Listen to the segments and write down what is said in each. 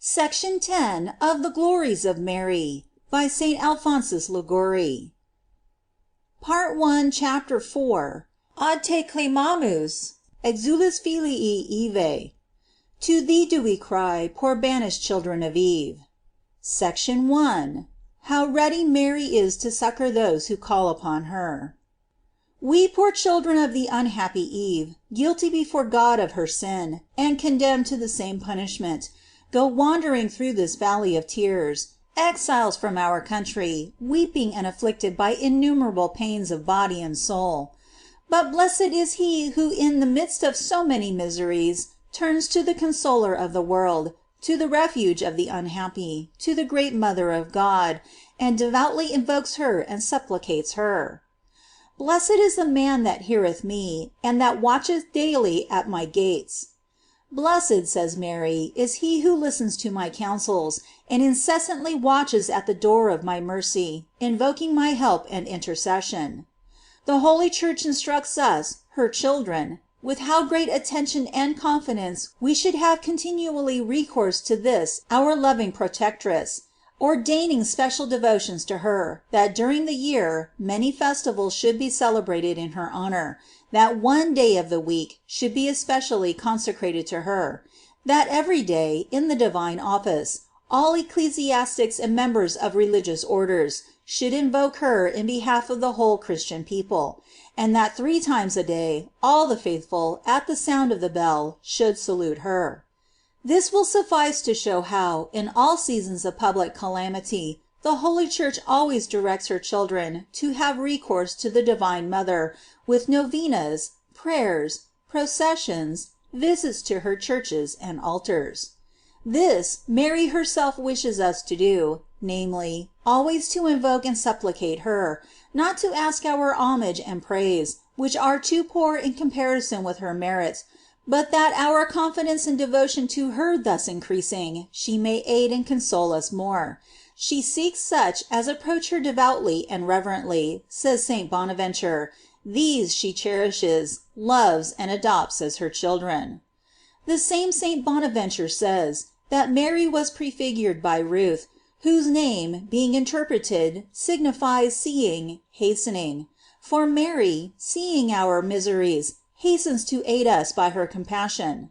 Section 10 of the Glories of Mary by St. Alphonsus Liguori. Part 1, Chapter 4. Ad te clamamus, exulis filii Eve. To thee do we cry, poor banished children of Eve. Section 1. How ready Mary is to succor those who call upon her. We poor children of the unhappy Eve, guilty before God of her sin, and condemned to the same punishment, go wandering through this valley of tears, exiles from our country, weeping and afflicted by innumerable pains of body and soul. But blessed is he who in the midst of so many miseries turns to the Consoler of the world, to the refuge of the unhappy, to the great Mother of God, and devoutly invokes her and supplicates her. Blessed is the man that heareth me, and that watcheth daily at my gates. Blessed, says Mary, is he who listens to my counsels, and incessantly watches at the door of my mercy, invoking my help and intercession. The Holy Church instructs us, her children, with how great attention and confidence we should have continually recourse to this our loving protectress, ordaining special devotions to her, that during the year many festivals should be celebrated in her honor, that one day of the week should be especially consecrated to her, that every day, in the divine office, all ecclesiastics and members of religious orders should invoke her in behalf of the whole Christian people, and that 3 times a day all the faithful, at the sound of the bell, should salute her. This will suffice to show how, in all seasons of public calamity, the Holy Church always directs her children to have recourse to the Divine Mother with novenas, prayers, processions, visits to her churches and altars. This Mary herself wishes us to do, namely, always to invoke and supplicate her, not to ask our homage and praise, which are too poor in comparison with her merits, but that our confidence and devotion to her thus increasing, she may aid and console us more. She seeks such as approach her devoutly and reverently, says St. Bonaventure. These she cherishes, loves, and adopts as her children. The same St. Bonaventure says, that Mary was prefigured by Ruth, whose name, being interpreted, signifies seeing, hastening. For Mary, seeing our miseries, hastens to aid us by her compassion.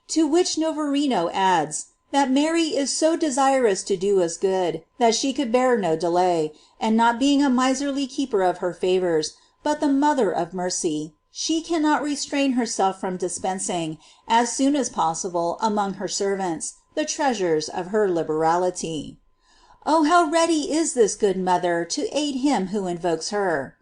To which Novarino adds, that Mary is so desirous to do us good, that she could bear no delay, and not being a miserly keeper of her favors, but the Mother of mercy, she cannot restrain herself from dispensing, as soon as possible among her servants, the treasures of her liberality. Oh, how ready is this good Mother to aid him who invokes her!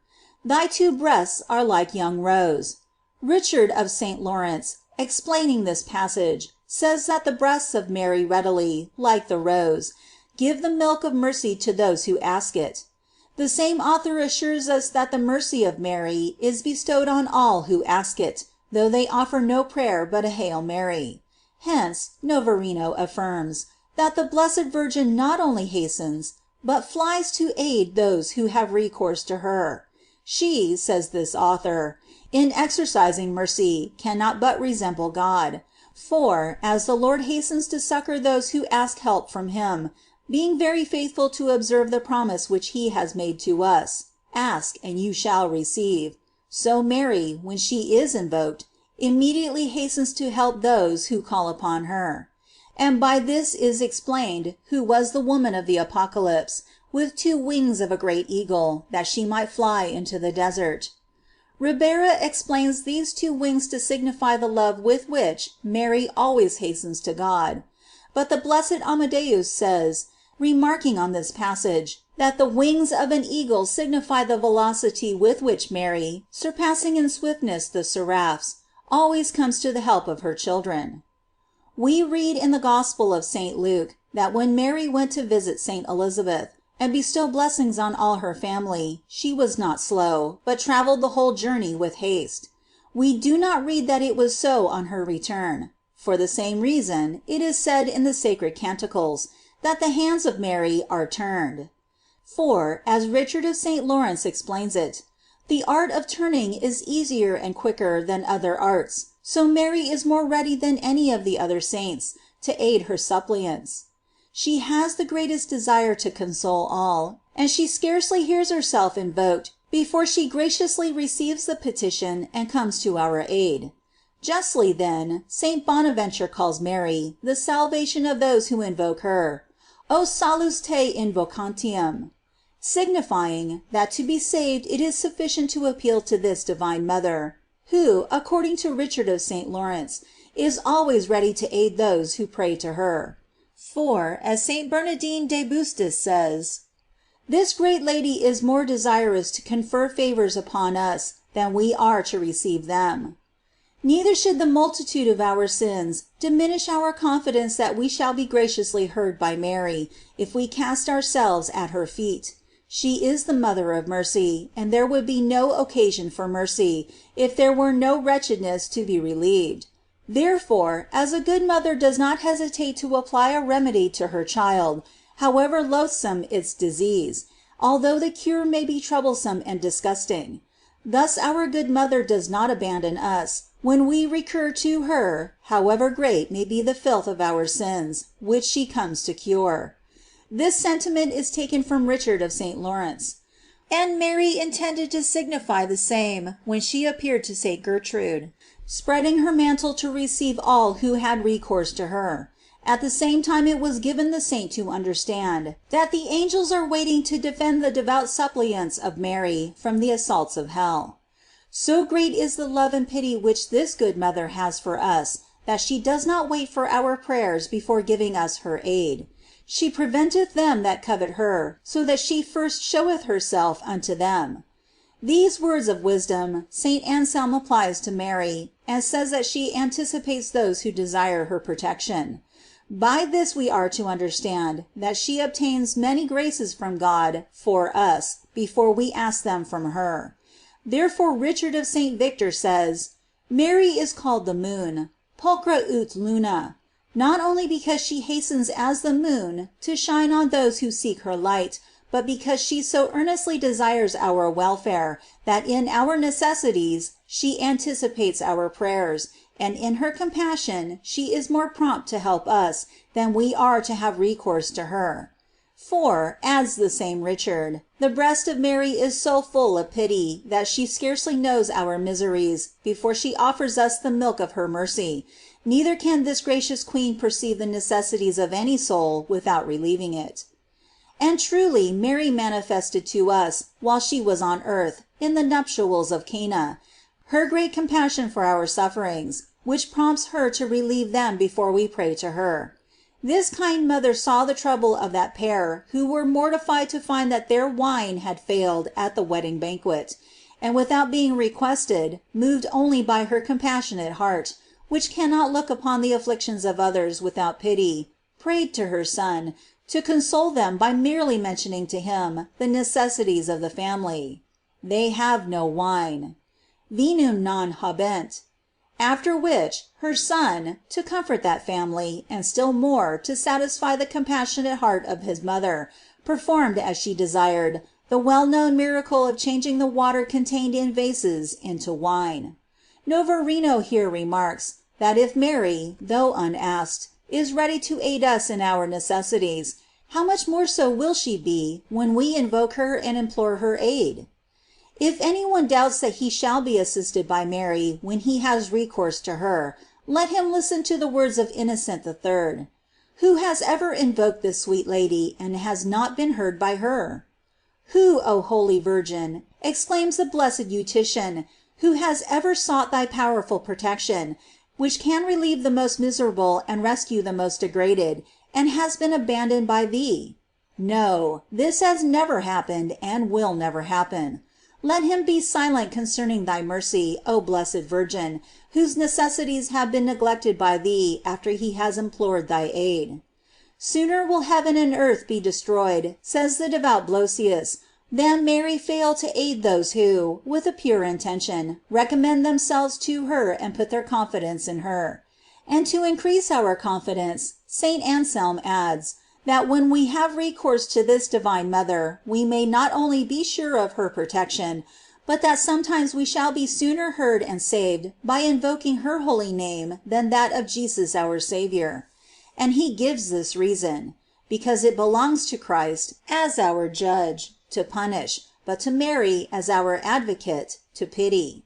Thy 2 breasts are like young roes. Richard of St. Lawrence, explaining this passage, says that the breasts of Mary readily, like the rose, give the milk of mercy to those who ask it. The same author assures us that the mercy of Mary is bestowed on all who ask it, though they offer no prayer but a Hail Mary. Hence, Novarino affirms, that the Blessed Virgin not only hastens, but flies to aid those who have recourse to her. She, says this author, in exercising mercy, cannot but resemble God. For, as the Lord hastens to succor those who ask help from him, being very faithful to observe the promise which he has made to us, ask and you shall receive, so Mary, when she is invoked, immediately hastens to help those who call upon her. And by this is explained who was the woman of the Apocalypse, with 2 wings of a great eagle, that she might fly into the desert. Ribera explains these 2 wings to signify the love with which Mary always hastens to God. But the blessed Amadeus says, remarking on this passage, that the wings of an eagle signify the velocity with which Mary, surpassing in swiftness the seraphs, always comes to the help of her children. We read in the Gospel of St. Luke that when Mary went to visit St. Elizabeth, and bestow blessings on all her family, she was not slow, but traveled the whole journey with haste. We do not read that it was so on her return. For the same reason, it is said in the sacred Canticles, that the hands of Mary are turned. For, as Richard of St. Lawrence explains it, the art of turning is easier and quicker than other arts, so Mary is more ready than any of the other saints to aid her suppliants. She has the greatest desire to console all, and she scarcely hears herself invoked before she graciously receives the petition and comes to our aid. Justly, then, St. Bonaventure calls Mary the salvation of those who invoke her: O salus te invocantium, signifying, that to be saved it is sufficient to appeal to this divine mother, who, according to Richard of St. Lawrence, is always ready to aid those who pray to her. For, as St. Bernardine de Bustis says, this great lady is more desirous to confer favors upon us than we are to receive them. Neither should the multitude of our sins diminish our confidence that we shall be graciously heard by Mary, if we cast ourselves at her feet. She is the mother of mercy, and there would be no occasion for mercy, if there were no wretchedness to be relieved. Therefore, as a good mother does not hesitate to apply a remedy to her child, however loathsome its disease, although the cure may be troublesome and disgusting. Thus our good mother does not abandon us, when we recur to her, however great may be the filth of our sins, which she comes to cure. This sentiment is taken from Richard of St. Lawrence. And Mary intended to signify the same when she appeared to St. Gertrude, spreading her mantle to receive all who had recourse to her. At the same time it was given the saint to understand that the angels are waiting to defend the devout suppliants of Mary from the assaults of hell. So great is the love and pity which this good mother has for us, that she does not wait for our prayers before giving us her aid. She preventeth them that covet her, so that she first showeth herself unto them. These words of wisdom St. Anselm applies to Mary, and says that she anticipates those who desire her protection. By this we are to understand that she obtains many graces from God for us before we ask them from her. Therefore Richard of St. Victor says, Mary is called the moon, pulchra ut luna, not only because she hastens as the moon to shine on those who seek her light, but because she so earnestly desires our welfare, that in our necessities she anticipates our prayers, and in her compassion she is more prompt to help us than we are to have recourse to her. For, adds the same Richard, the breast of Mary is so full of pity that she scarcely knows our miseries before she offers us the milk of her mercy, neither can this gracious queen perceive the necessities of any soul without relieving it. And truly Mary manifested to us, while she was on earth, in the nuptials of Cana, her great compassion for our sufferings, which prompts her to relieve them before we pray to her. This kind mother saw the trouble of that pair who were mortified to find that their wine had failed at the wedding banquet, and without being requested, moved only by her compassionate heart, which cannot look upon the afflictions of others without pity, prayed to her Son, to console them by merely mentioning to him the necessities of the family. They have no wine. Vinum non habent. After which, her Son, to comfort that family, and still more to satisfy the compassionate heart of his mother, performed, as she desired, the well-known miracle of changing the water contained in vases into wine. Novarino here remarks, that if Mary, though unasked, is ready to aid us in our necessities, how much more so will she be when we invoke her and implore her aid? If any one doubts that he shall be assisted by Mary when he has recourse to her, let him listen to the words of Innocent III. Who has ever invoked this sweet lady and has not been heard by her? Who, O holy Virgin, exclaims the blessed Eutychian, who has ever sought thy powerful protection, which can relieve the most miserable and rescue the most degraded, and has been abandoned by thee? No, this has never happened and will never happen. Let him be silent concerning thy mercy, O blessed Virgin, whose necessities have been neglected by thee after he has implored thy aid. Sooner will heaven and earth be destroyed, says the devout Blosius, than Mary fail to aid those who, with a pure intention, recommend themselves to her and put their confidence in her. And to increase our confidence, St. Anselm adds, that when we have recourse to this divine mother, we may not only be sure of her protection, but that sometimes we shall be sooner heard and saved by invoking her holy name than that of Jesus our Savior. And he gives this reason. because it belongs to Christ, as our judge, to punish, but to Mary, as our advocate, to pity.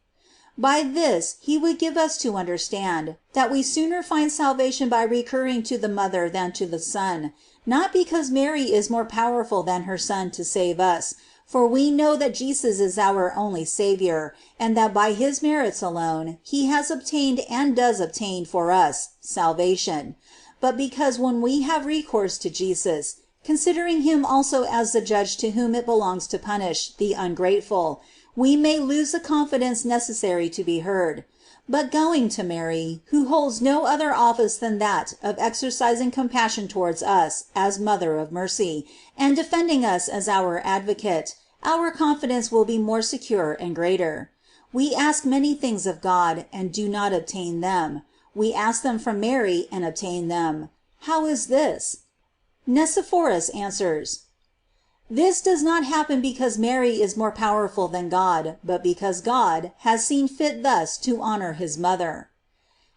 By this he would give us to understand, that we sooner find salvation by recurring to the Mother than to the Son, not because Mary is more powerful than her Son to save us, for we know that Jesus is our only Savior, and that by his merits alone he has obtained and does obtain for us salvation; but because when we have recourse to Jesus, considering him also as the judge to whom it belongs to punish the ungrateful, we may lose the confidence necessary to be heard. But going to Mary, who holds no other office than that of exercising compassion towards us as Mother of Mercy, and defending us as our advocate, our confidence will be more secure and greater. We ask many things of God, and do not obtain them. We ask them from Mary, and obtain them. How is this? Nicephorus answers: This does not happen because Mary is more powerful than God, but because God has seen fit thus to honor his mother.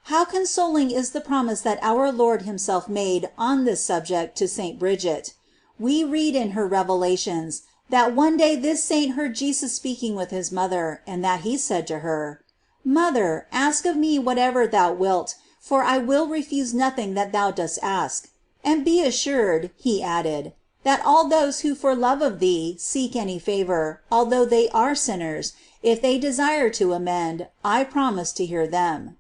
How consoling is the promise that our Lord himself made on this subject to St. Bridget. We read in her Revelations, that one day this saint heard Jesus speaking with his mother, and that he said to her: Mother, ask of me whatever thou wilt, for I will refuse nothing that thou dost ask. And be assured, he added, that all those who for love of thee seek any favor, although they are sinners, if they desire to amend, I promise to hear them.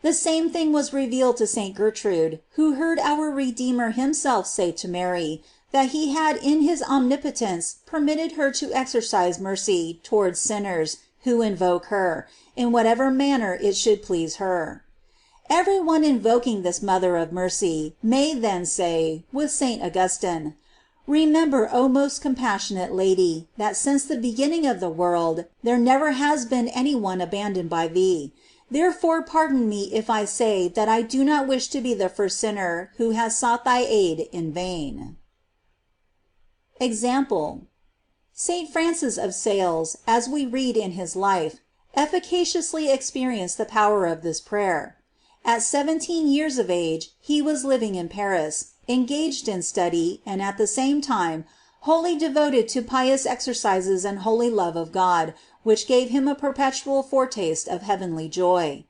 The same thing was revealed to St. Gertrude, who heard our Redeemer himself say to Mary, that he had in his omnipotence permitted her to exercise mercy towards sinners who invoke her, in whatever manner it should please her. Every one invoking this Mother of Mercy may then say, with St. Augustine: Remember, O most compassionate Lady, that since the beginning of the world there never has been any one abandoned by thee. Therefore pardon me if I say that I do not wish to be the first sinner who has sought thy aid in vain. Example: Saint Francis of Sales, as we read in his life, efficaciously experienced the power of this prayer. At 17 years of age he was living in Paris, engaged in study, and at the same time wholly devoted to pious exercises and holy love of God, which gave him a perpetual foretaste of heavenly joy.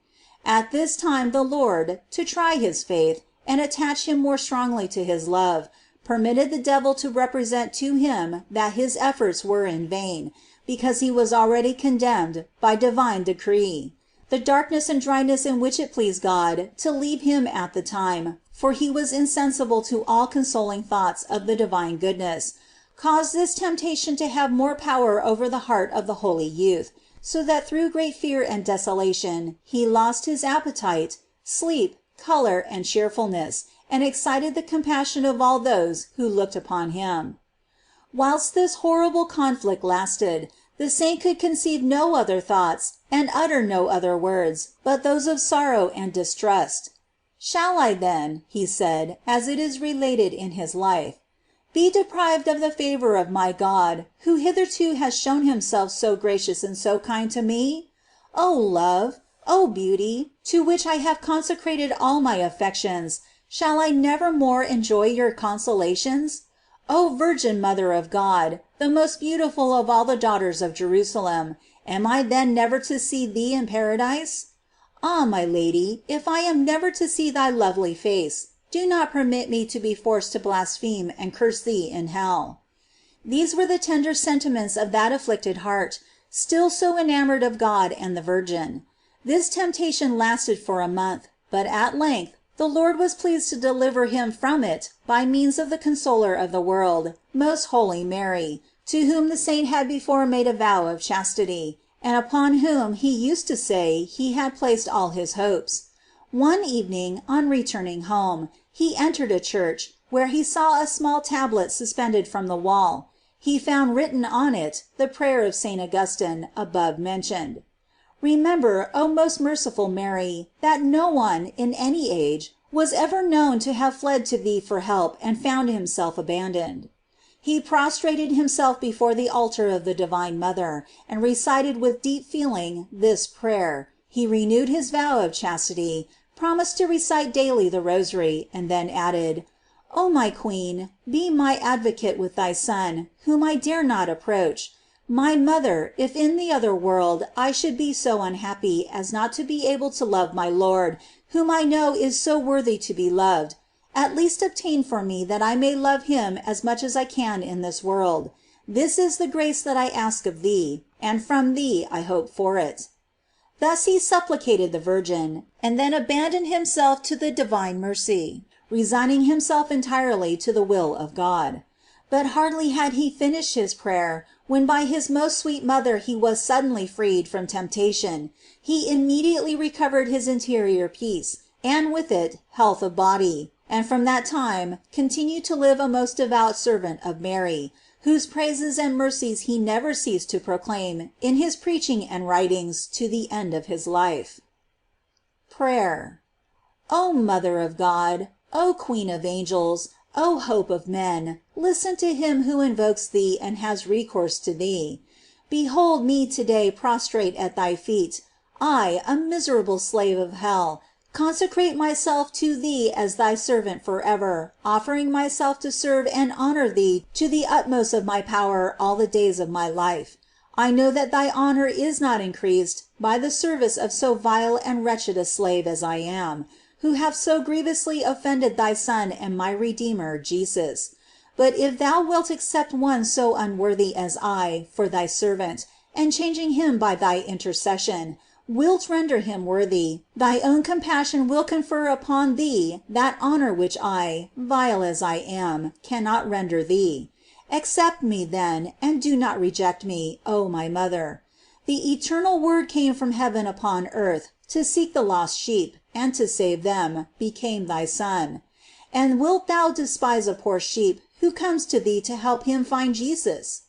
At this time the Lord, to try his faith, and attach him more strongly to his love, permitted the devil to represent to him that his efforts were in vain, because he was already condemned by divine decree. The darkness and dryness in which it pleased God to leave him at the time, for he was insensible to all consoling thoughts of the divine goodness, caused this temptation to have more power over the heart of the holy youth, so that through great fear and desolation he lost his appetite, sleep, color, and cheerfulness, and excited the compassion of all those who looked upon him. Whilst this horrible conflict lasted, the saint could conceive no other thoughts and utter no other words but those of sorrow and distrust. Shall I then, he said, as it is related in his life, be deprived of the favor of my God, who hitherto has shown himself so gracious and so kind to me? O love, O beauty, to which I have consecrated all my affections, shall I never more enjoy your consolations? O Virgin Mother of God, the most beautiful of all the daughters of Jerusalem, am I then never to see thee in paradise? Ah, my Lady, if I am never to see thy lovely face, do not permit me to be forced to blaspheme and curse thee in hell. These were the tender sentiments of that afflicted heart, still so enamored of God and the Virgin. This temptation lasted for a month, but at length the Lord was pleased to deliver him from it by means of the Consoler of the world, most holy Mary, to whom the saint had before made a vow of chastity, and upon whom he used to say he had placed all his hopes. One evening, on returning home, he entered a church, where he saw a small tablet suspended from the wall. He found written on it the prayer of St. Augustine, above mentioned. Remember, O most merciful Mary, that no one, in any age, was ever known to have fled to thee for help and found himself abandoned. He prostrated himself before the altar of the Divine Mother, and recited with deep feeling this prayer. He renewed his vow of chastity, promised to recite daily the Rosary, and then added: O my Queen, be my advocate with thy Son, whom I dare not approach. My mother, if in the other world I should be so unhappy as not to be able to love my Lord, whom I know is so worthy to be loved, at least obtain for me that I may love him as much as I can in this world. This is the grace that I ask of thee, and from thee I hope for it. Thus he supplicated the Virgin, and then abandoned himself to the divine mercy, resigning himself entirely to the will of God. But hardly had he finished his prayer, when by his most sweet mother he was suddenly freed from temptation. He immediately recovered his interior peace, and with it health of body, and from that time continued to live a most devout servant of Mary, whose praises and mercies he never ceased to proclaim in his preaching and writings to the end of his life. Prayer. O Mother of God, O Queen of angels, O Hope of men, listen to him who invokes thee and has recourse to thee. Behold me today prostrate at thy feet. I, a miserable slave of hell, consecrate myself to thee as thy servant forever, offering myself to serve and honor thee to the utmost of my power all the days of my life. I know that thy honor is not increased by the service of so vile and wretched a slave as I am, who have so grievously offended thy Son and my Redeemer, Jesus. But if thou wilt accept one so unworthy as I for thy servant, and changing him by thy intercession, wilt render him worthy, thy own compassion will confer upon thee that honor which I, vile as I am, cannot render thee. Accept me, then, and do not reject me, O my Mother. The eternal Word came from heaven upon earth to seek the lost sheep, and to save them, became thy Son. And wilt thou despise a poor sheep who comes to thee to help him find Jesus?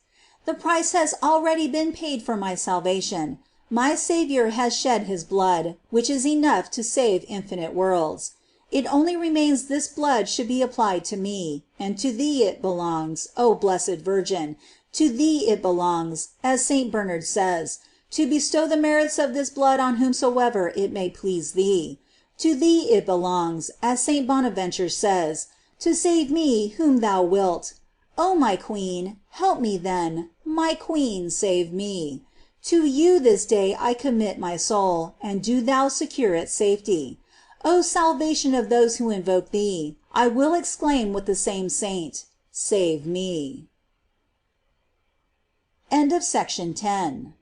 The price has already been paid for my salvation. My Savior has shed his blood, which is enough to save infinite worlds. It only remains this blood should be applied to me, and to thee it belongs, O Blessed Virgin, to thee it belongs, as St. Bernard says, to bestow the merits of this blood on whomsoever it may please thee. To thee it belongs, as St. Bonaventure says, to save me whom thou wilt. O my Queen, help me then, my Queen, save me. To you this day I commit my soul, and do thou secure its safety. O salvation of those who invoke thee, I will exclaim with the same saint, save me. End of section 10.